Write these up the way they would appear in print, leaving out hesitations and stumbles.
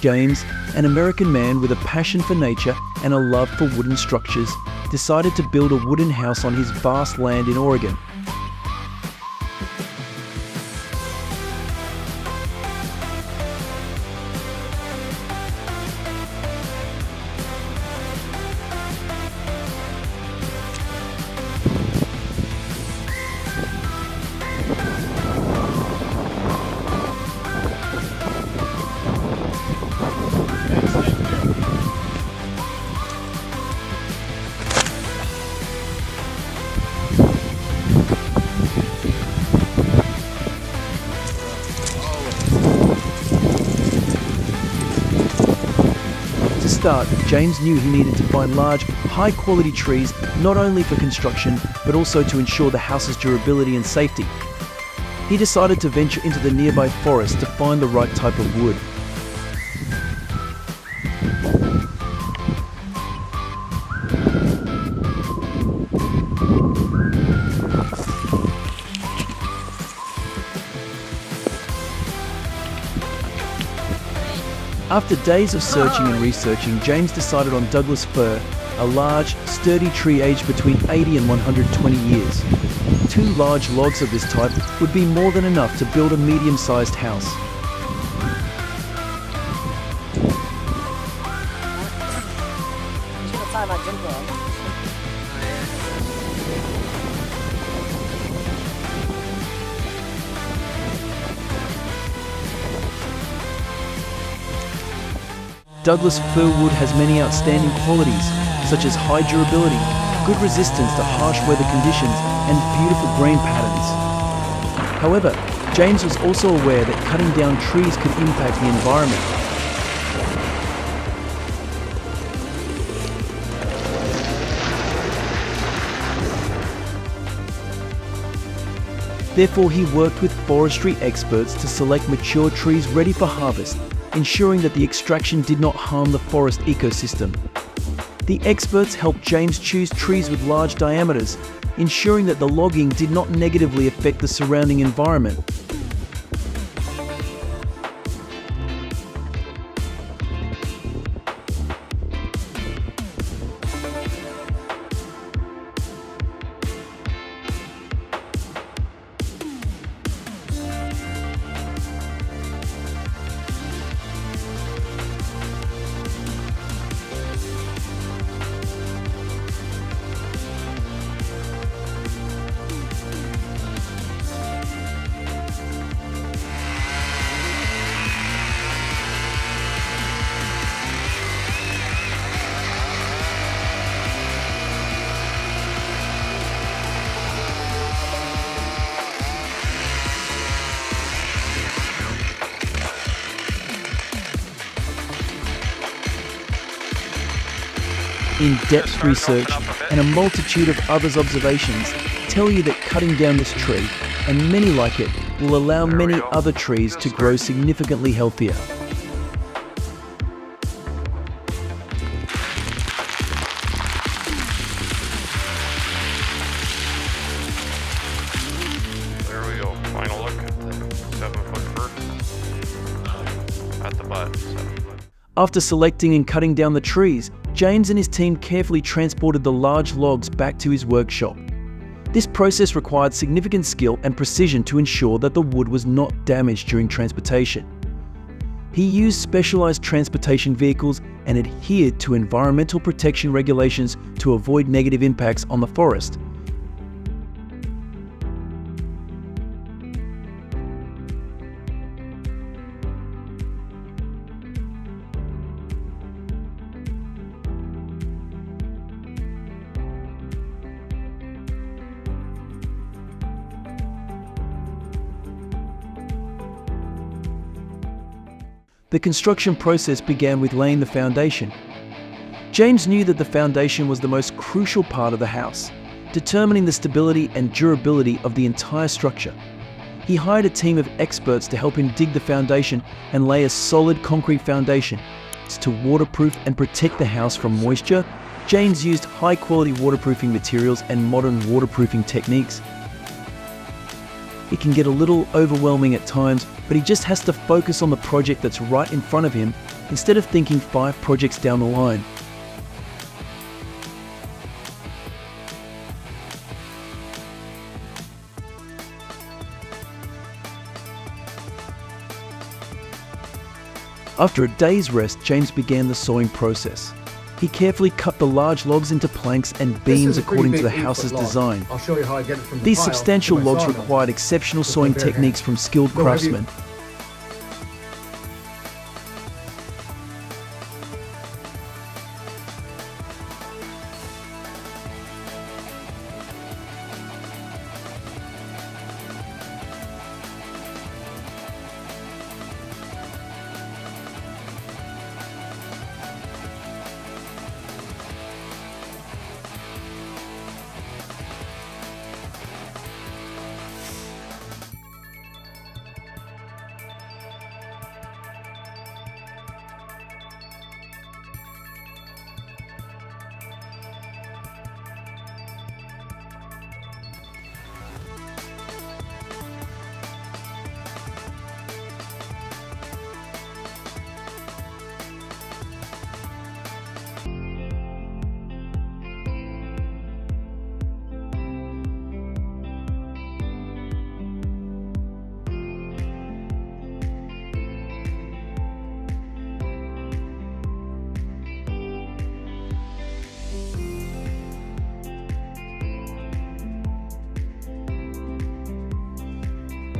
James, an American man with a passion for nature and a love for wooden structures, decided to build a wooden house on his vast land in Oregon. To start, James knew he needed to find large, high-quality trees not only for construction, but also to ensure the house's durability and safety. He decided to venture into the nearby forest to find the right type of wood. After days of searching and researching, James decided on Douglas fir, a large, sturdy tree aged between 80 and 120 years. 2 large logs of this type would be more than enough to build a medium-sized house. Douglas fir wood has many outstanding qualities, such as high durability, good resistance to harsh weather conditions, and beautiful grain patterns. However, James was also aware that cutting down trees could impact the environment. Therefore, he worked with forestry experts to select mature trees ready for harvest, ensuring that the extraction did not harm the forest ecosystem. The experts helped James choose trees with large diameters, ensuring that the logging did not negatively affect the surrounding environment. In-depth research and a multitude of others' observations tell you that cutting down this tree, and many like it, will allow many other trees to grow significantly healthier. There we go. Final look at the 7-foot fir. At the butt, 7 foot. After selecting and cutting down the trees, James and his team carefully transported the large logs back to his workshop. This process required significant skill and precision to ensure that the wood was not damaged during transportation. He used specialized transportation vehicles and adhered to environmental protection regulations to avoid negative impacts on the forest. The construction process began with laying the foundation. James knew that the foundation was the most crucial part of the house, determining the stability and durability of the entire structure. He hired a team of experts to help him dig the foundation and lay a solid concrete foundation. To waterproof and protect the house from moisture, James used high-quality waterproofing materials and modern waterproofing techniques. It can get a little overwhelming at times, but he just has to focus on the project that's right in front of him instead of thinking 5 projects down the line. After a day's rest, James began the sawing process. He carefully cut the large logs into planks and beams according to the house's design. I'll show you how I get it from the These pile substantial to my logs sawmill. required exceptional sawing bare techniques hands. from skilled No heavy- craftsmen.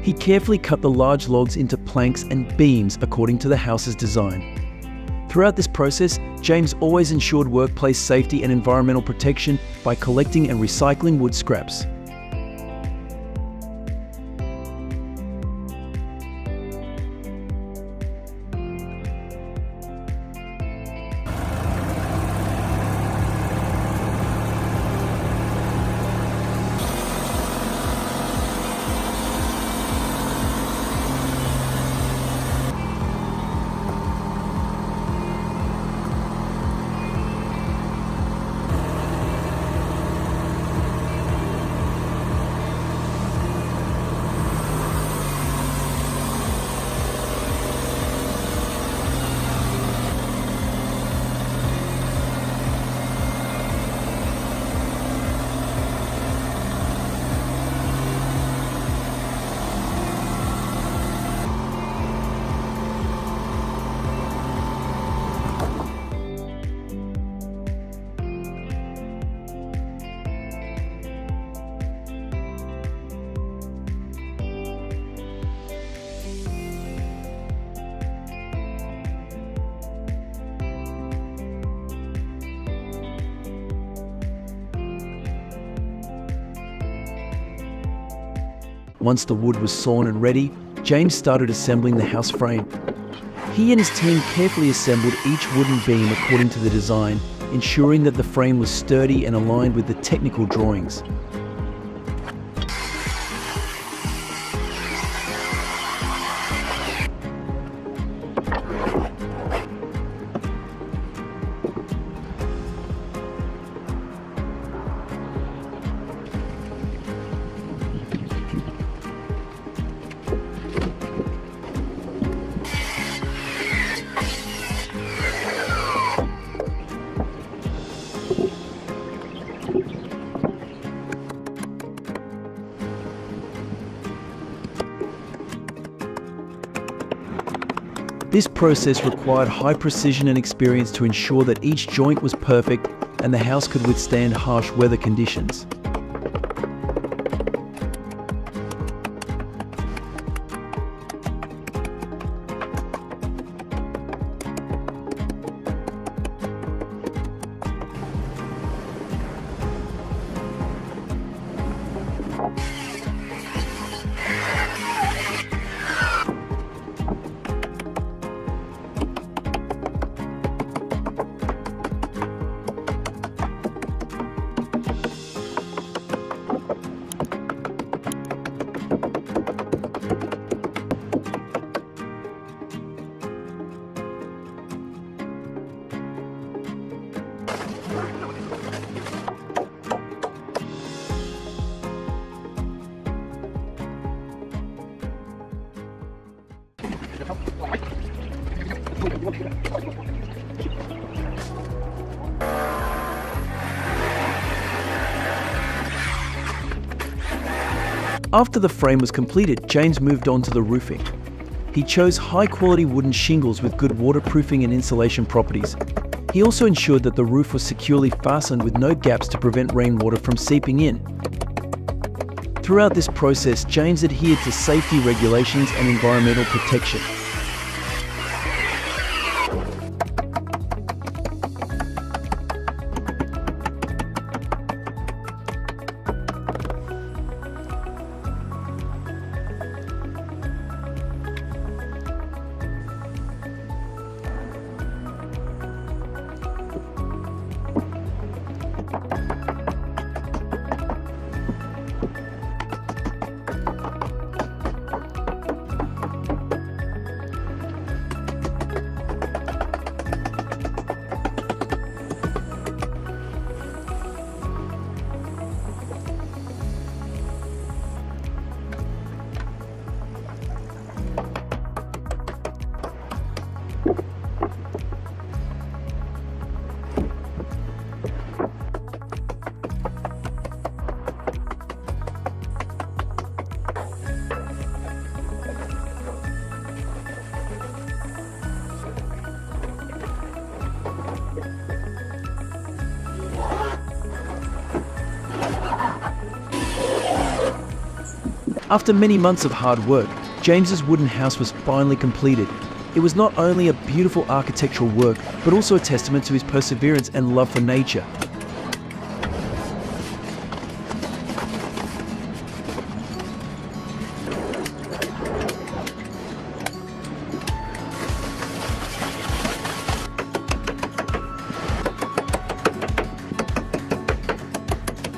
He carefully cut the large logs into planks and beams according to the house's design. Throughout this process, James always ensured workplace safety and environmental protection by collecting and recycling wood scraps. Once the wood was sawn and ready, James started assembling the house frame. He and his team carefully assembled each wooden beam according to the design, ensuring that the frame was sturdy and aligned with the technical drawings. This process required high precision and experience to ensure that each joint was perfect and the house could withstand harsh weather conditions. After the frame was completed, James moved on to the roofing. He chose high-quality wooden shingles with good waterproofing and insulation properties. He also ensured that the roof was securely fastened with no gaps to prevent rainwater from seeping in. Throughout this process, James adhered to safety regulations and environmental protection. After many months of hard work, James's wooden house was finally completed. It was not only a beautiful architectural work, but also a testament to his perseverance and love for nature.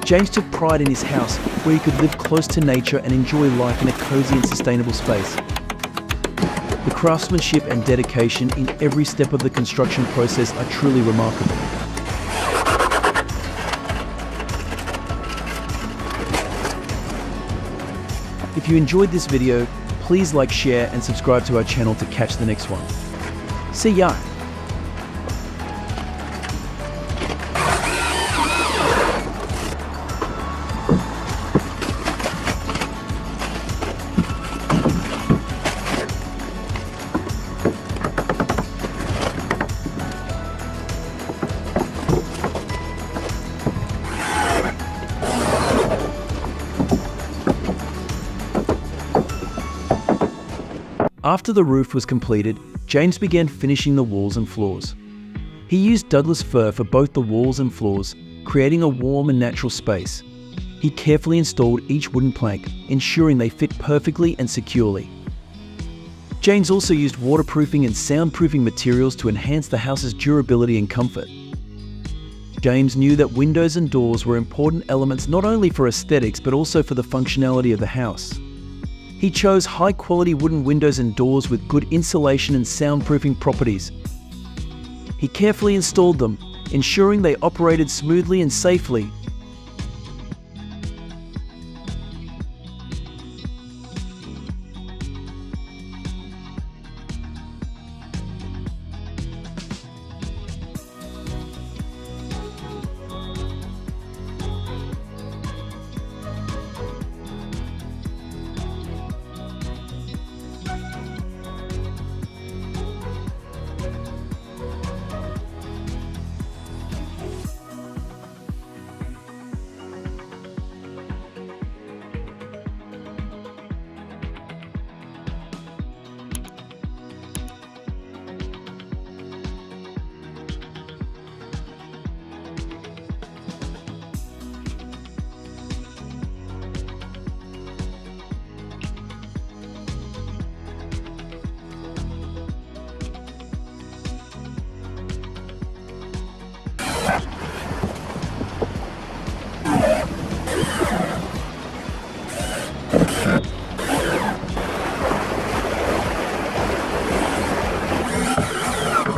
James took pride in his house, where he could live close to nature and enjoy life in a cozy and sustainable space. The craftsmanship and dedication in every step of the construction process are truly remarkable. If you enjoyed this video, please like, share, and subscribe to our channel to catch the next one. See ya! After the roof was completed, James began finishing the walls and floors. He used Douglas fir for both the walls and floors, creating a warm and natural space. He carefully installed each wooden plank, ensuring they fit perfectly and securely. James also used waterproofing and soundproofing materials to enhance the house's durability and comfort. James knew that windows and doors were important elements not only for aesthetics but also for the functionality of the house. He chose high-quality wooden windows and doors with good insulation and soundproofing properties. He carefully installed them, ensuring they operated smoothly and safely,